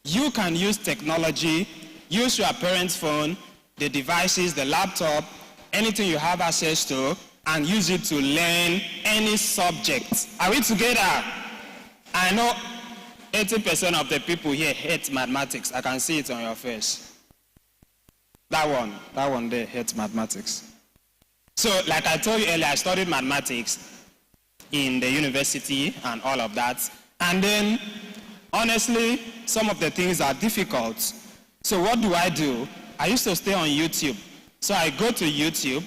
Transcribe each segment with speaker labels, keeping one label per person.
Speaker 1: you can use technology, use your parents' phone, the devices, the laptop, anything you have access to, and use it to learn any subject. Are we together? I know 80% of the people here hate mathematics. I can see it on your face. That one there hates mathematics. So, like I told you earlier, I studied mathematics in the university and all of that. And then, honestly, some of the things are difficult. So what do? I used to stay on YouTube. So I go to YouTube,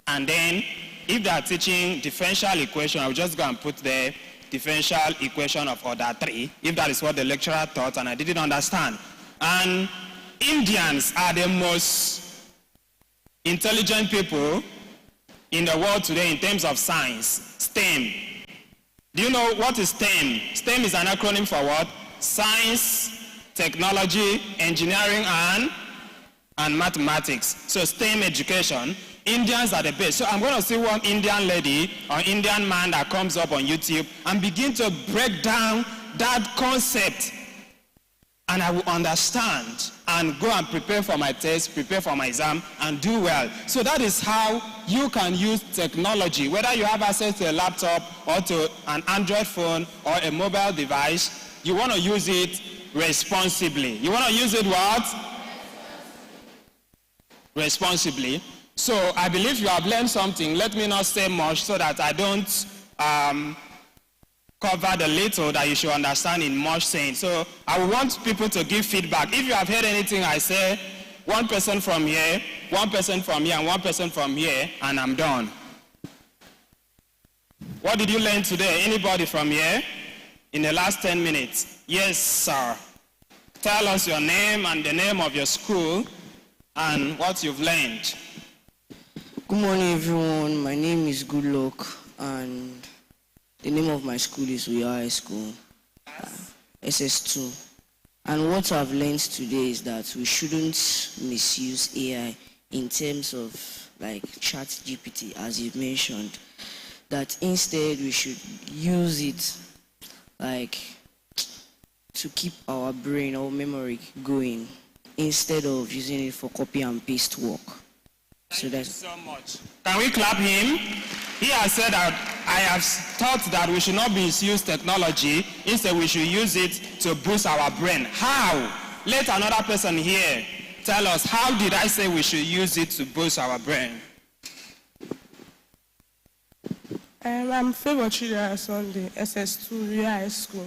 Speaker 1: and then if they are teaching differential equation, I will just go and put the differential equation of order 3, if that is what the lecturer taught, and I didn't understand. And Indians are the most intelligent people in the world today in terms of science, STEM. Do you know what is STEM? STEM is an acronym for what? Science, technology, engineering, and mathematics. So STEM education, Indians are the best. So I'm going to see one Indian lady or Indian man that comes up on YouTube and begin to break down that concept. And I will understand and go and prepare for my test, prepare for my exam, and do well. So that is how you can use technology, whether you have access to a laptop or to an Android phone or a mobile device. You want to use it responsibly. You want to use it what? Responsibly. So I believe you have learned something. Let me not say much so that I don't cover the little that you should understand in much saying. So I want people to give feedback. If you have heard anything I say, one person from here, one person from here, and one person from here, and I'm done. What did you learn today? Anybody from here? In the last 10 minutes? Yes, sir. Tell us your name and the name of your school and what you've learned.
Speaker 2: Good morning, everyone. My name is Goodluck, and the name of my school is We Are High School, SS2. And what I've learned today is that we shouldn't misuse AI in terms of like ChatGPT, as you mentioned. That instead we should use it like to keep our brain or memory going instead of using it for copy and paste work.
Speaker 1: Thank you so much. Can we clap him? He has said that I have thought that we should not misuse technology. Instead, we should use it to boost our brain. How? Let another person here tell us, how did I say we should use it to boost our brain?
Speaker 3: I'm Favor Chidera Sunday, SS2, Ria High School.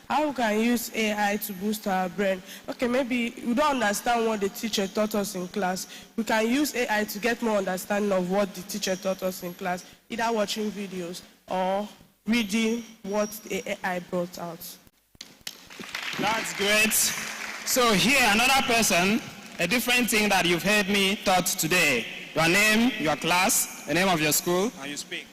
Speaker 3: How we can use AI to boost our brain? Okay, maybe we don't understand what the teacher taught us in class. We can use AI to get more understanding of what the teacher taught us in class, either watching videos or reading what the AI brought out.
Speaker 1: That's great. So here, another person, a different thing that you've heard me taught today. Your name, your class, the name of your school, and you speak.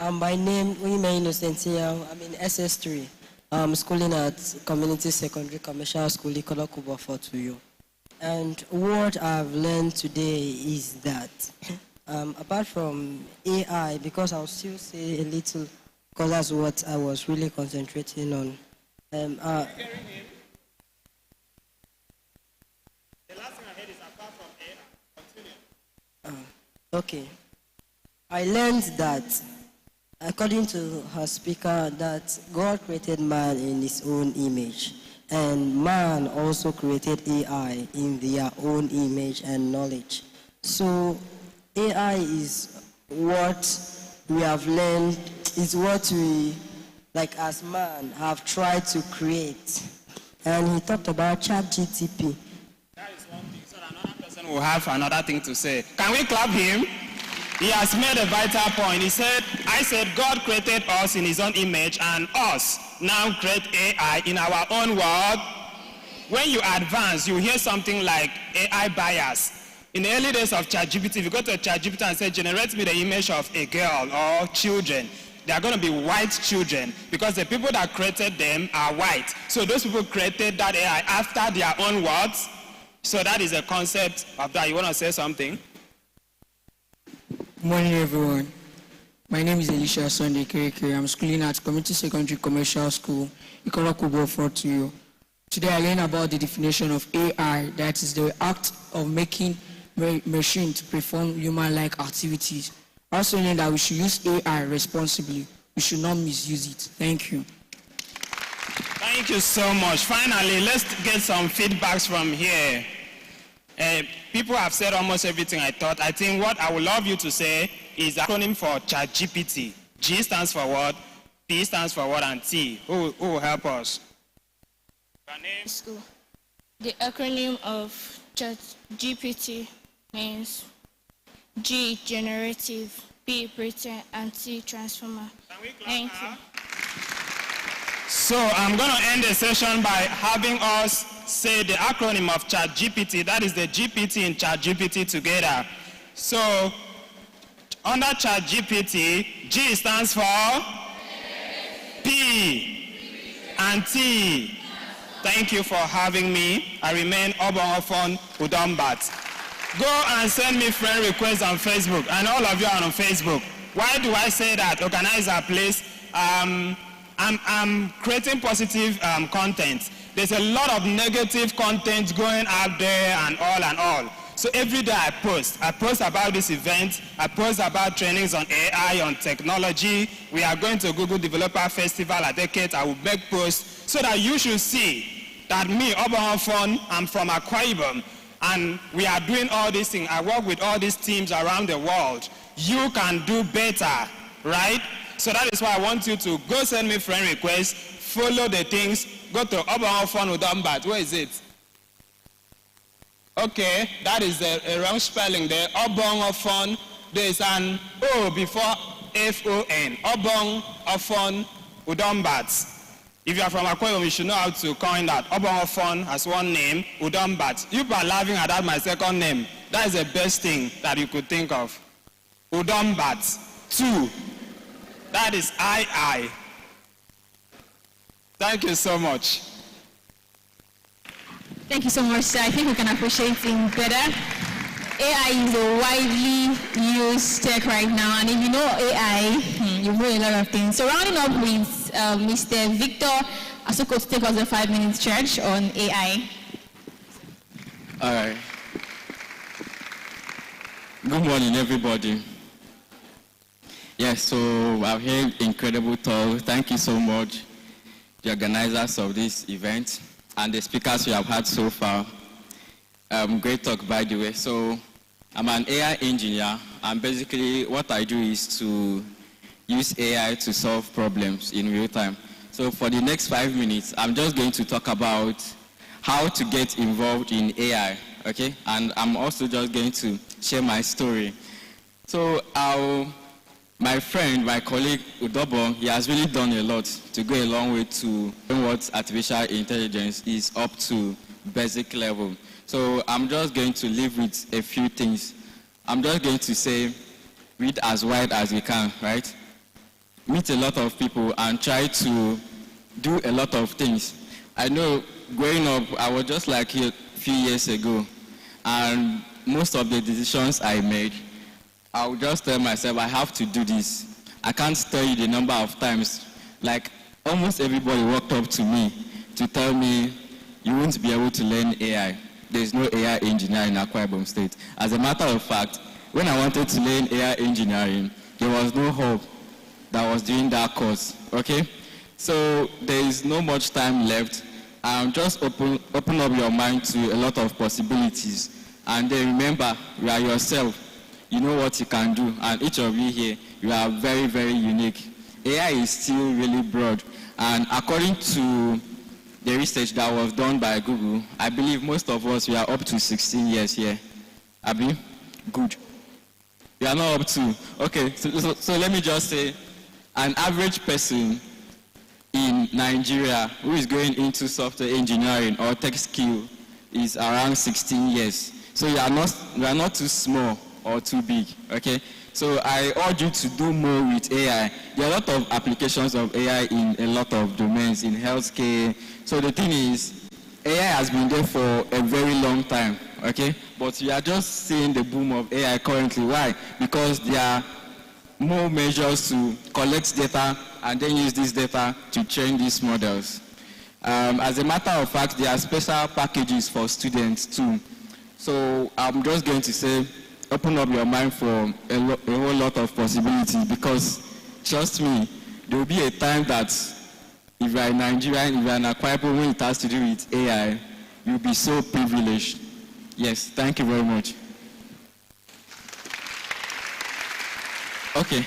Speaker 4: My name, Uime Innocentia. I'm in SS3. I'm schooling at Community Secondary Commercial School, Ikola Kubo Fortuyo. And what I've learned today is that, apart from AI, because I'll still say a little, because that's what I was really concentrating on.
Speaker 1: The last thing I heard is apart from AI. Continue.
Speaker 4: Okay. I learned that, according to her speaker, that God created man in his own image, and man also created AI in their own image and knowledge. So AI is what we have learned, is what we, like as man, have tried to create. And he talked about ChatGPT.
Speaker 1: That is one thing, so that another person will have another thing to say. Can we clap him? He has made a vital point. He said, I said God created us in his own image, and us now create AI in our own world. When you advance, you hear something like AI bias. In the early days of ChatGPT, if you go to ChatGPT and say, generate me the image of a girl or children, they are going to be white children because the people that created them are white. So those people created that AI after their own words. So that is a concept of that. You want to say something?
Speaker 5: Good morning, everyone. My name is Elisha Sunday Kirikiri. I'm schooling at Community Secondary Commercial School, Ikola Kubo Fortuyo. Today I learned about the definition of AI, that is the act of making machine to perform human-like activities. I also learned that we should use AI responsibly. We should not misuse it. Thank you.
Speaker 1: Thank you so much. Finally, let's get some feedbacks from here. People have said almost everything I thought. I think what I would love you to say is the acronym for ChatGPT. G stands for what? P stands for what? And T. Who will help us?
Speaker 6: School. The acronym of ChatGPT means G, generative, P, pretend, and T, transformer. Thank you.
Speaker 1: So I'm going to end the session by having us say the acronym of ChatGPT. That is the GPT in ChatGPT together. So under ChatGPT, G stands for P and T. Thank you for having me. I remain Obonofon Udombat. Go and send me friend requests on Facebook, and all of you are on Facebook. Why do I say that? Organizer, please. I'm creating positive content. There's a lot of negative content going out there and all. So every day I post about this event, I post about trainings on AI, on technology. We are going to Google Developer Festival at Decade. I will make posts so that you should see that me, Obonofon, I'm from Akwa Ibom, and we are doing all these things. I work with all these teams around the world. You can do better, right? So that is why I want you to go send me friend requests, follow the things, go to Obonofon Udombat. Where is it? Okay, that is a wrong spelling there. Obonofon, there is an O before F-O-N. Obonofon Udombat. If you are from Akwa Ibom, you should know how to coin that. Obonofon has one name, Udombat. You are laughing at that, my second name. That is the best thing that you could think of. Udombat. 2. That is I. Thank you so much.
Speaker 7: Thank you so much, sir. I think we can appreciate him better. AI is a widely used tech right now, and if you know AI, you know a lot of things. So rounding up with Mr. Victor Asuko to take us a 5-minute charge on AI.
Speaker 8: All right. Good morning, everybody. Yes, so I've heard incredible talk. Thank you so much, the organizers of this event and the speakers we have had so far. Great talk, by the way. So I'm an AI engineer, and basically what I do is to use AI to solve problems in real time. So for the next 5 minutes, I'm just going to talk about how to get involved in AI, okay? And I'm also just going to share my story. So my friend, my colleague, Udobo, he has really done a lot to go a long way to what artificial intelligence is up to basic level. So I'm just going to leave with a few things. I'm just going to say, read as wide as we can, right? Meet a lot of people and try to do a lot of things. I know growing up, I was just like a few years ago, and most of the decisions I made, I would just tell myself, I have to do this. I can't tell you the number of times, like almost everybody walked up to me to tell me, you won't be able to learn AI. There's no AI engineer in Akwa Ibom State. As a matter of fact, when I wanted to learn AI engineering, there was no hope that was doing that course, okay? So there is no much time left. Just open up your mind to a lot of possibilities. And then remember, you are yourself. You know what you can do, and each of you here, you are very, very unique. AI is still really broad, and according to the research that was done by Google, I believe most of us, we are up to 16 years here. Abi? Good. We are not up to. Okay, so let me just say, an average person in Nigeria who is going into software engineering or tech skill is around 16 years. So you are not too small or too big, okay? So I urge you to do more with AI. There are a lot of applications of AI in a lot of domains, in healthcare. So the thing is, AI has been there for a very long time, okay? But we are just seeing the boom of AI currently. Why? Because there are more measures to collect data and then use this data to train these models. As a matter of fact, there are special packages for students too. So I'm just going to say, open up your mind for a whole lot of possibilities, because trust me, there will be a time that if you are in Nigeria, if you are in Akwa Ibom, when it has to do with AI, you'll be so privileged. Yes, thank you very much. Okay.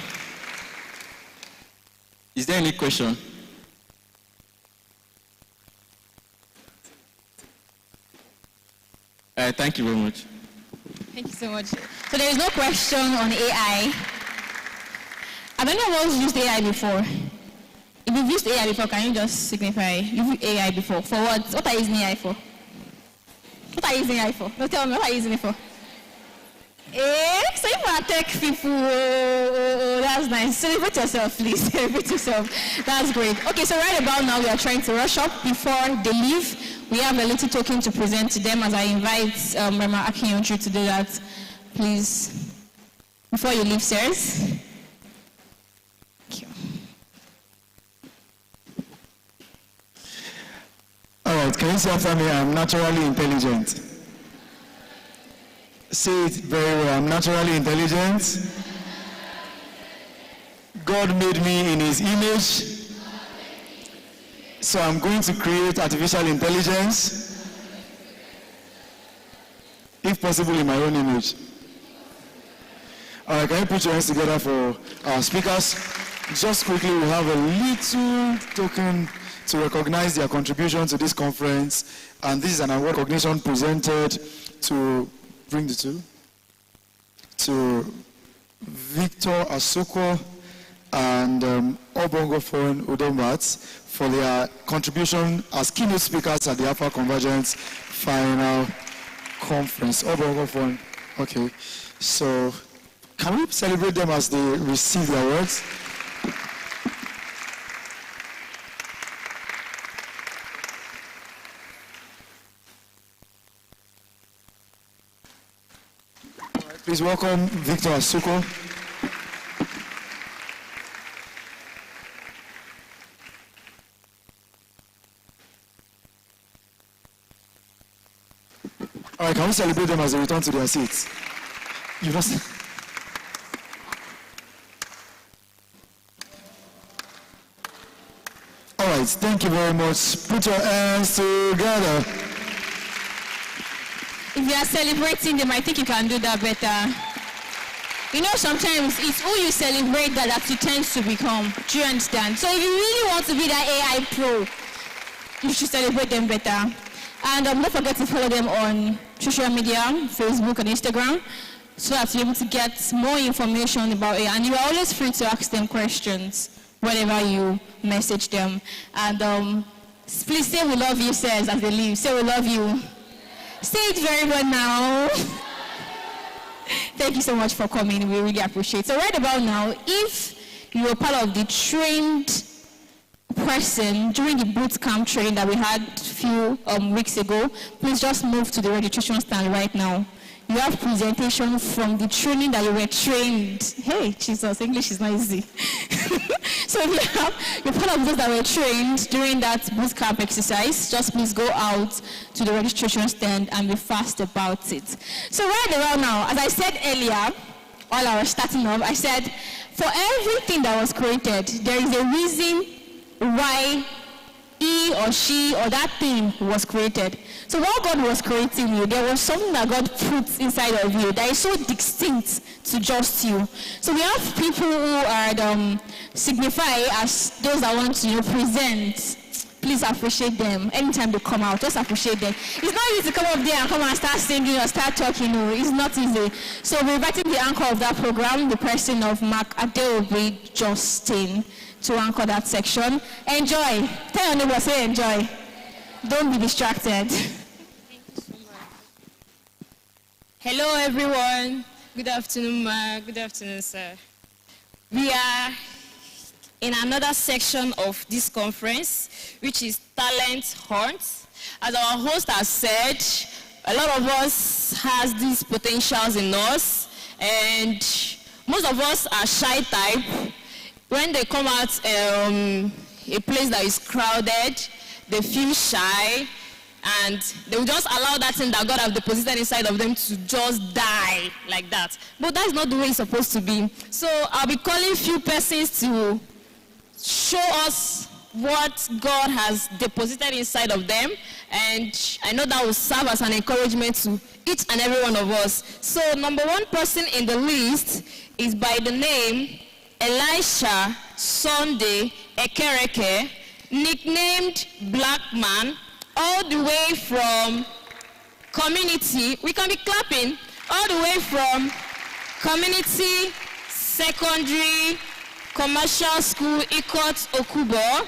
Speaker 8: Is there any question? Thank you very much.
Speaker 7: Thank you so much. So there is no question on AI. Have any of us used AI before? If you've used AI before, can you just signify you've used AI before? For what? What are you using AI for? What are you using AI for? No, tell me, what are you using it for? So if you are tech people, that's nice. Celebrate yourself, please. Celebrate yourself. That's great. Okay, so right about now, we are trying to rush up before they leave. We have a little token to present to them as I invite Rema Akinyonchu to do that. Please, before you leave, sirs. Thank you.
Speaker 9: All right, can you say after me, I'm naturally intelligent? Say it very well, I'm naturally intelligent. God made me in his image. So I'm going to create artificial intelligence, if possible in my own image. All right, can you put your hands together for our speakers? Just quickly, we have a little token to recognize their contribution to this conference. And this is an award recognition presented to, bring the two, to Victor Asuko and Obongophone Udombat for their contribution as keynote speakers at the Alpha Convergence final conference. Obongophone, okay. So can we celebrate them as they receive the awards? Please welcome Victor Asuko. All right, can we celebrate them as they return to their seats? You must. All right, thank you very much. Put your hands together.
Speaker 7: If you are celebrating them, I think you can do that better. You know, sometimes it's who you celebrate that you tend to become. Do you understand? So if you really want to be that AI pro, you should celebrate them better. And don't forget to follow them on social media, Facebook and Instagram, so that you're able to get more information about it. And you are always free to ask them questions whenever you message them. And please say we love you, sirs, as they leave. Say we love you. Say it very well now. Thank you so much for coming. We really appreciate it. So right about now, if you were part of the trained person during the boot camp training that we had a few weeks ago, please just move to the registration stand right now. You have presentation from the training that you were trained. Hey, Jesus, English is not easy. So if you're part of those that were trained during that boot camp exercise, just please go out to the registration stand and be fast about it. So right around now, as I said earlier, while I was starting off, I said, for everything that was created, there is a reason why he or she or that thing was created. So while God was creating you, there was something that God put inside of you that is so distinct to just you. So we have people who are signify as those that want to present. Please appreciate them. Anytime they come out, just appreciate them. It's not easy to come up there and come and start singing or start talking. No, it's not easy. So we're inviting the anchor of that program, the person of Mark Adeobi Justin, to anchor that section. Enjoy. Tell your neighbor, say enjoy. Don't be distracted.
Speaker 10: Thank you so much. Hello, everyone. Good afternoon, Ma. Good afternoon, sir. We are in another section of this conference, which is Talent Hunt. As our host has said, a lot of us has these potentials in us, and most of us are shy type. When they come out a place that is crowded, they feel shy, and they will just allow that thing that God has deposited inside of them to just die like that. But that's not the way it's supposed to be. So I'll be calling few persons to show us what God has deposited inside of them, and I know that will serve as an encouragement to each and every one of us. So number one person in the list is by the name Elisha Sunday Ekereke, nicknamed Black Man, all the way from Community, we can be clapping, all the way from Community Secondary Commercial School, Ikot Okubo.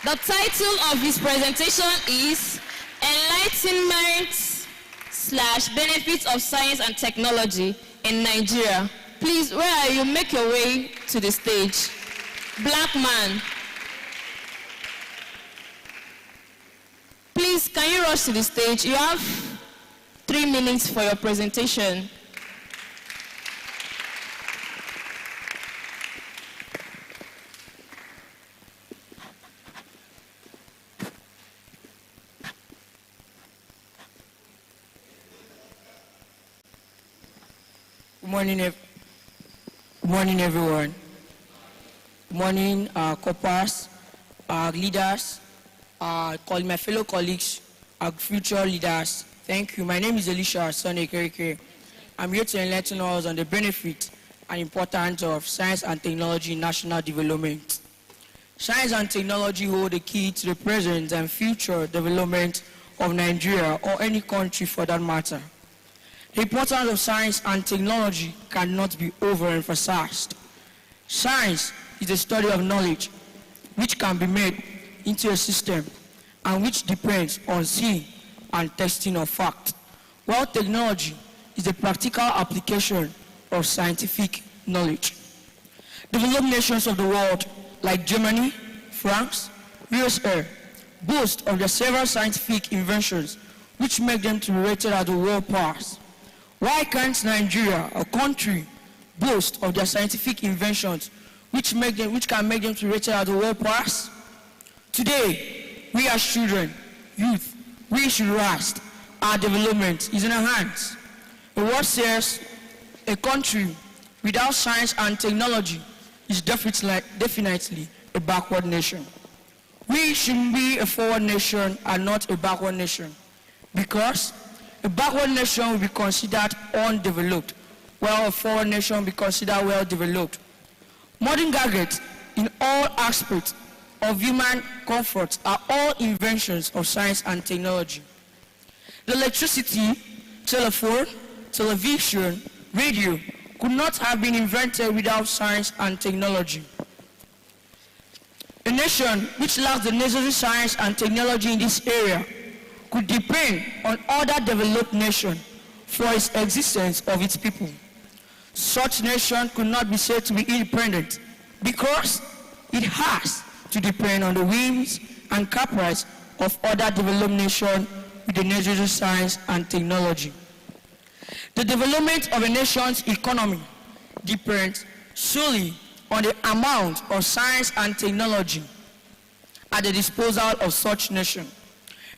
Speaker 10: The title of his presentation is Enlightenment/Benefits of Science and Technology in Nigeria. Please, where are you? Make your way to the stage. Black man. Please, can you rush to the stage? You have 3 minutes for your presentation.
Speaker 5: Good morning, everyone. Good morning, corpers, leaders, my fellow colleagues, our future leaders. Thank you. My name is Elisha Sunday Ekereke. I'm here to enlighten us on the benefit and importance of science and technology in national development. Science and technology hold the key to the present and future development of Nigeria or any country for that matter. The importance of science and technology cannot be overemphasized. Science is the study of knowledge which can be made into a system and which depends on seeing and testing of fact, while technology is the practical application of scientific knowledge. Developed nations of the world like Germany, France, USA boast of their several scientific inventions which make them to be rated as the world powers. Why can't Nigeria, a country, boast of their scientific inventions which can make them to be rated as the world powers? Today, we as children, youth, we should rise. Our development is in our hands. The word says a country without science and technology is definitely a backward nation. We should be a forward nation and not a backward nation, because a backward nation will be considered undeveloped, while a forward nation will be considered well-developed. Modern gadgets in all aspects of human comfort are all inventions of science and technology. The electricity, telephone, television, radio could not have been invented without science and technology. A nation which lacks the necessary science and technology in this area could depend on other developed nations for its existence of its people. Such nation could not be said to be independent because it has to depend on the whims and caprice of other developed nations with the necessary science and technology. The development of a nation's economy depends solely on the amount of science and technology at the disposal of such nation.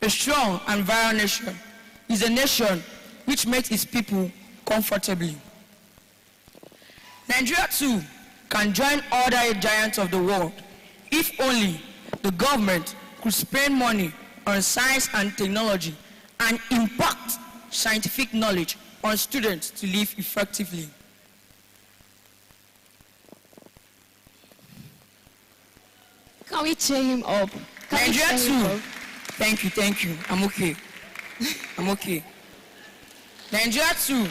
Speaker 5: A strong and virile nation is a nation which makes its people comfortably. Nigeria too can join other giants of the world if only the government could spend money on science and technology and impact scientific knowledge on students to live effectively.
Speaker 10: Can we cheer him up?
Speaker 5: Nigeria too. Thank you. I'm okay. Nigeria too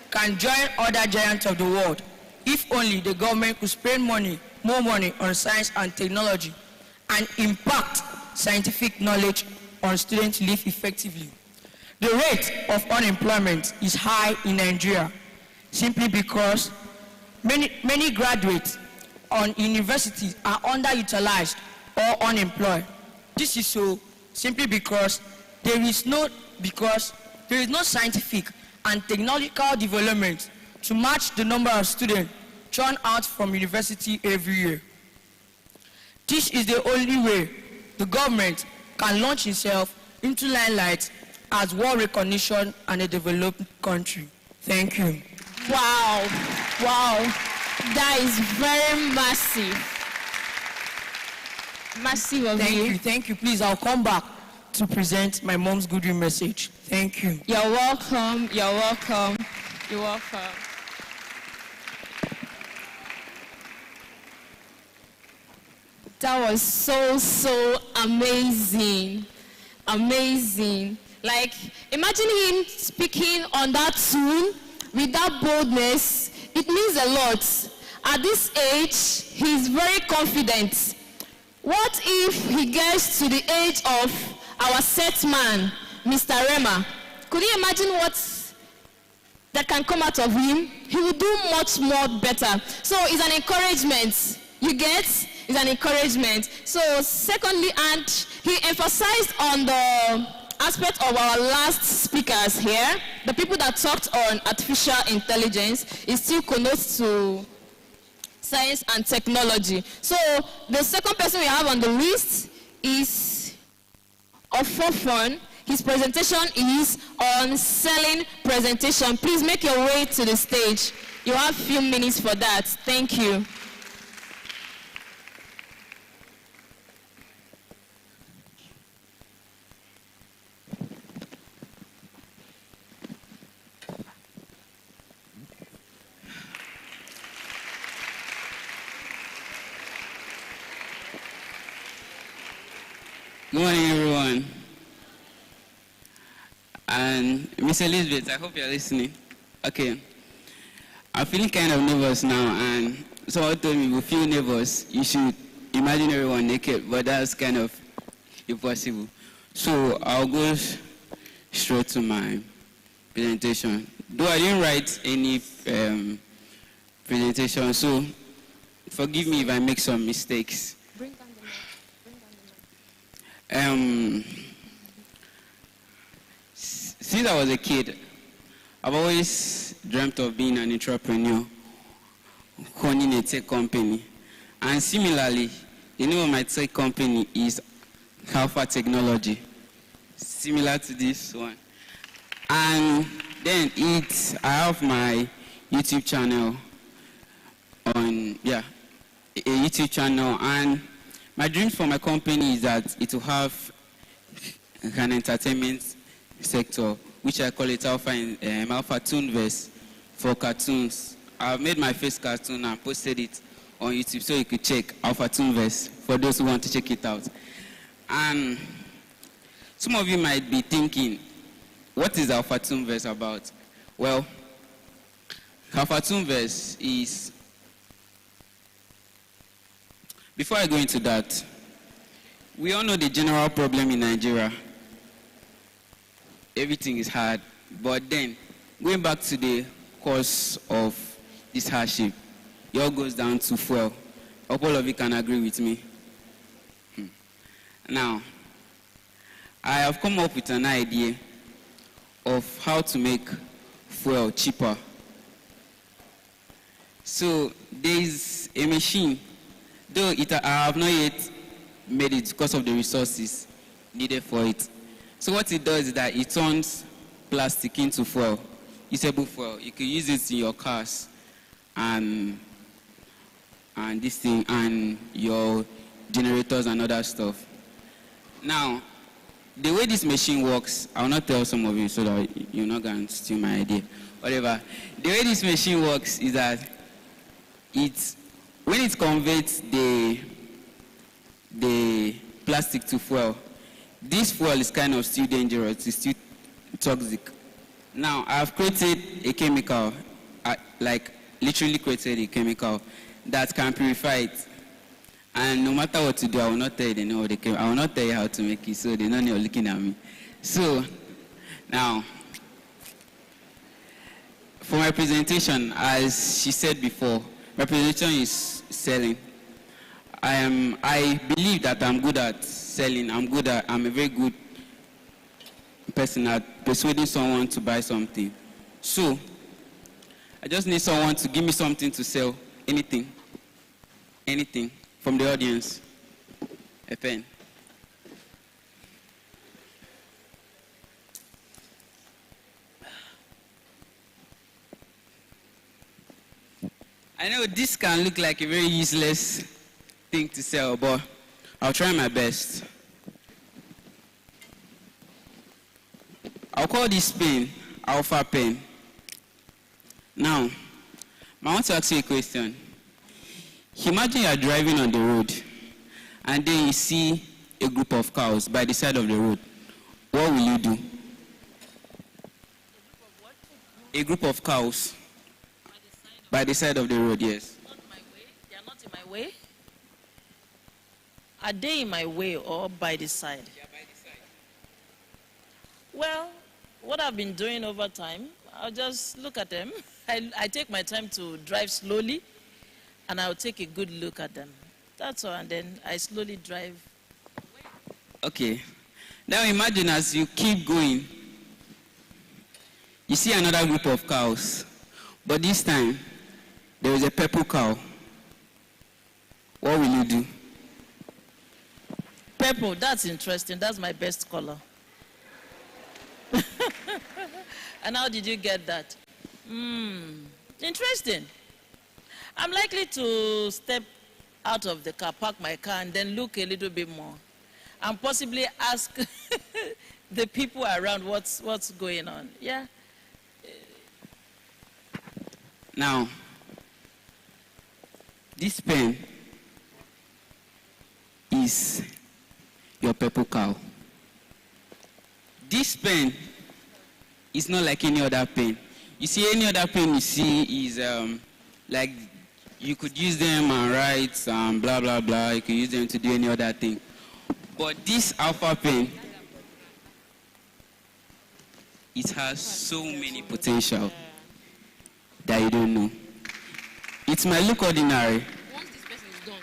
Speaker 5: can join other giants of the world if only the government could spend more money on science and technology and impact scientific knowledge on students to live effectively. The rate of unemployment is high in Nigeria simply because many graduates on universities are underutilized or unemployed. This is so simply because there is no scientific and technological development to match the number of students churned out from university every year. This is the only way the government can launch itself into limelight as world recognition and a developed country. Thank you.
Speaker 10: Wow, wow, that is very massive. Massive of you.
Speaker 5: Thank you. Please, I'll come back to present my mom's good news message. Thank you.
Speaker 10: You're welcome, you're welcome, you're welcome. That was so amazing. Amazing. Like, imagine him speaking on that tune with that boldness. It means a lot. At this age, he's very confident. What if he gets to the age of our set man, Mr. Rema? Could you imagine what that can come out of him? He will do much more better. So it's an encouragement. You get? It's an encouragement. So secondly, and he emphasized on the aspect of our last speakers here, the people that talked on artificial intelligence. It still connotes to science and technology. So the second person we have on the list is Ofofon. His presentation is on selling presentation. Please make your way to the stage. You have a few minutes for that. Thank you.
Speaker 11: Good morning, everyone. And Miss Elizabeth, I hope you're listening. Okay. I'm feeling kind of nervous now, and someone told me, with few neighbors, you should imagine everyone naked, but that's kind of impossible. So I'll go straight to my presentation. Though I didn't write any presentation, so forgive me if I make some mistakes. Since I was a kid, I've always dreamt of being an entrepreneur, owning a tech company. And similarly, the name of my tech company is Alpha Technology, similar to this one. And then I have my YouTube channel a YouTube channel, and my dream for my company is that it will have an entertainment sector, which I call it Alpha Toonverse for cartoons. I've made my first cartoon and posted it on YouTube, so you could check Alpha Toonverse for those who want to check it out. And some of you might be thinking, what is Alpha Toonverse about? Well, Alpha Toonverse is... Before I go into that, we all know the general problem in Nigeria. Everything is hard. But then, going back to the cause of this hardship, it all goes down to fuel. Hope all of you can agree with me. Now, I have come up with an idea of how to make fuel cheaper. So, there is a machine. Though I have not yet made it because of the resources needed for it. So what it does is that it turns plastic into fuel, usable fuel. You can use it in your cars and this thing and your generators and other stuff. Now, the way this machine works, I will not tell some of you so that you're not going to steal my idea. Whatever. The way this machine works is that when it converts the plastic to fuel, this fuel is kind of still dangerous, it's still toxic. Now, I've created a chemical, literally created a chemical that can purify it. And no matter what to do, I will not tell you the name of the chemical. I will not tell you how to make it, so they know you're looking at me. So, now, for my presentation, as she said before, my presentation is selling. I believe that I'm good at selling. I'm a very good person at persuading someone to buy something. So, I just need someone to give me something to sell. Anything from the audience. A pen. I know this can look like a very useless thing to sell, but I'll try my best. I'll call this pen Alpha Pen. Now, I want to ask you a question. Imagine you are driving on the road and then you see a group of cows by the side of the road. What will you do? A group of cows by the side of the road, yes.
Speaker 12: Not my way. They are not in my way. Are they in my way or by the side?
Speaker 11: Yeah, by the side.
Speaker 12: Well, what I've been doing over time, I'll just look at them. I take my time to drive slowly, and I'll take a good look at them. That's all, and then I slowly drive.
Speaker 11: Okay. Now imagine as you keep going, you see another group of cows, but this time there is a purple cow. What will you do?
Speaker 12: Purple, that's interesting. That's my best color. And how did you get that? Interesting. I'm likely to step out of the car, park my car, and then look a little bit more. And possibly ask the people around what's going on. Yeah.
Speaker 11: Now, this pen is your purple cow. This pen is not like any other pen. You see, any other pen you see is like you could use them and write blah, blah, blah. You could use them to do any other thing. But this Alpha pen, it has so many potential that you don't know. It might look ordinary,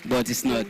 Speaker 11: but it's not.